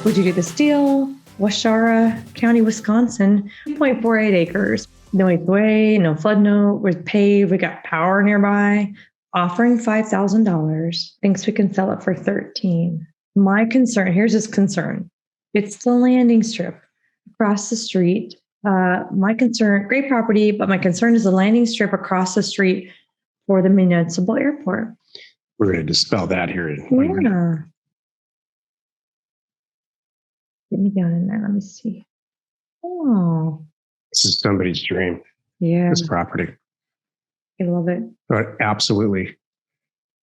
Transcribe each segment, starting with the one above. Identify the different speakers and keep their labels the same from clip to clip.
Speaker 1: Would you do this deal? Waushara County, Wisconsin, 2.48 acres. No HOA, no flood note. We're paved. We got power nearby. Offering $5,000. Thinks we can sell it for $13,000. My concern, here's his concern. It's the landing strip across the street. My concern, great property, but my concern is the landing strip across the street for the municipal airport.
Speaker 2: We're going to dispel that here.
Speaker 1: Yeah. Get me down in there. Let me see. Oh.
Speaker 2: This is somebody's dream.
Speaker 1: Yeah.
Speaker 2: This property.
Speaker 1: I love it.
Speaker 2: But absolutely,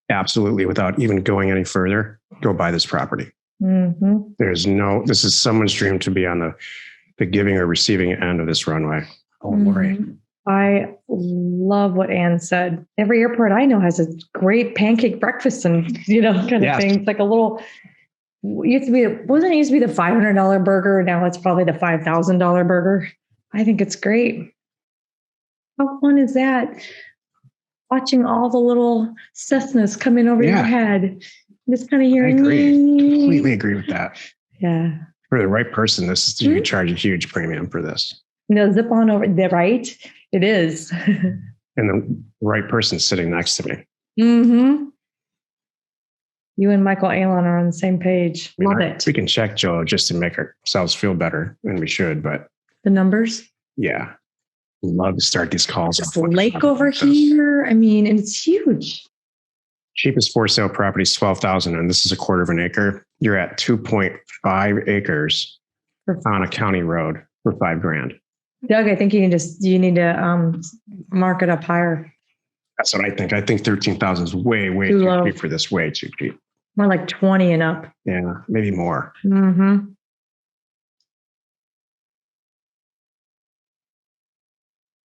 Speaker 2: without even going any further, go buy this property.
Speaker 1: Mm-hmm.
Speaker 2: This is someone's dream to be on the giving or receiving end of this runway. Oh, Lori.
Speaker 1: I love what Ann said. Every airport I know has a great pancake breakfast and, kind of thing. It's like a little, wasn't it used to be the $500 burger? Now it's probably the $5,000 burger. I think it's great. How fun is that? Watching all the little Cessnas come in over your head. Just kind of hearing.
Speaker 2: I agree. Completely agree with that.
Speaker 1: Yeah.
Speaker 2: For the right person, you could charge a huge premium for this.
Speaker 1: Zip on over there, right? It is.
Speaker 2: And the right person sitting next to me.
Speaker 1: Mm-hmm. You and Michael Allen are on the same page. Love it.
Speaker 2: We can check Joe just to make ourselves feel better, and we should, but.
Speaker 1: The numbers?
Speaker 2: Yeah. Love to start these calls.
Speaker 1: This lake over here. I mean, and it's huge.
Speaker 2: Cheapest for sale property is $12,000, and this is a quarter of an acre. You're at 2.5 acres on a county road for $5,000.
Speaker 1: Doug, I think you need to mark it up higher.
Speaker 2: That's what I think. I think 13,000 is way too cheap for this. Way too cheap.
Speaker 1: More like 20 and up.
Speaker 2: Yeah, maybe more.
Speaker 1: Mm-hmm.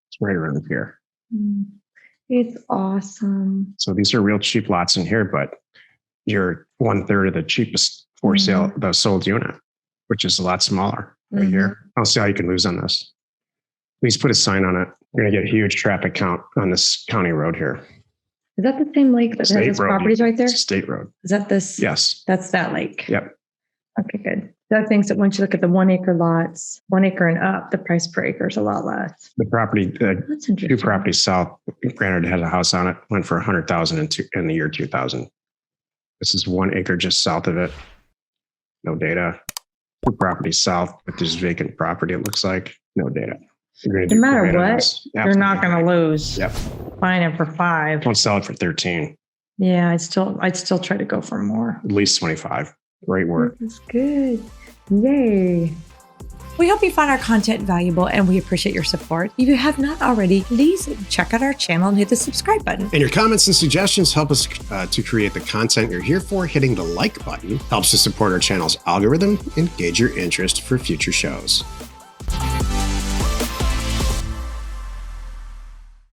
Speaker 2: It's right around here.
Speaker 1: It's awesome.
Speaker 2: So these are real cheap lots in here, but you're 1/3 of the cheapest for sale, the sold unit, which is a lot smaller right here. I don't see how you can lose on this. Please put a sign on it. You're going to get a huge traffic count on this county road here.
Speaker 1: Is that the same lake that has its properties right there?
Speaker 2: It's a state road.
Speaker 1: Is that this?
Speaker 2: Yes.
Speaker 1: That's that lake.
Speaker 2: Yep.
Speaker 1: Okay, good. Doug thinks that once you look at the 1 acre lots, 1 acre and up, the price per acre is a lot less.
Speaker 2: The property,
Speaker 1: That's interesting.
Speaker 2: 2 properties south, granted, has a house on it, went for $100,000 in the year 2000. This is 1 acre just south of it. No data. 2 properties south with this vacant property, it looks like. No data.
Speaker 1: No matter what, you're not going to lose.
Speaker 2: Yep.
Speaker 1: Buying it for $5,000.
Speaker 2: Don't sell it for $13,000.
Speaker 1: Yeah, I'd still try to go for more.
Speaker 2: At least $25,000. Great work.
Speaker 1: That's good. Yay. We hope you found our content valuable and we appreciate your support. If you have not already, please check out our channel and hit the subscribe button.
Speaker 3: And your comments and suggestions help us to create the content you're here for. Hitting the like button helps to support our channel's algorithm and gauge your interest for future shows.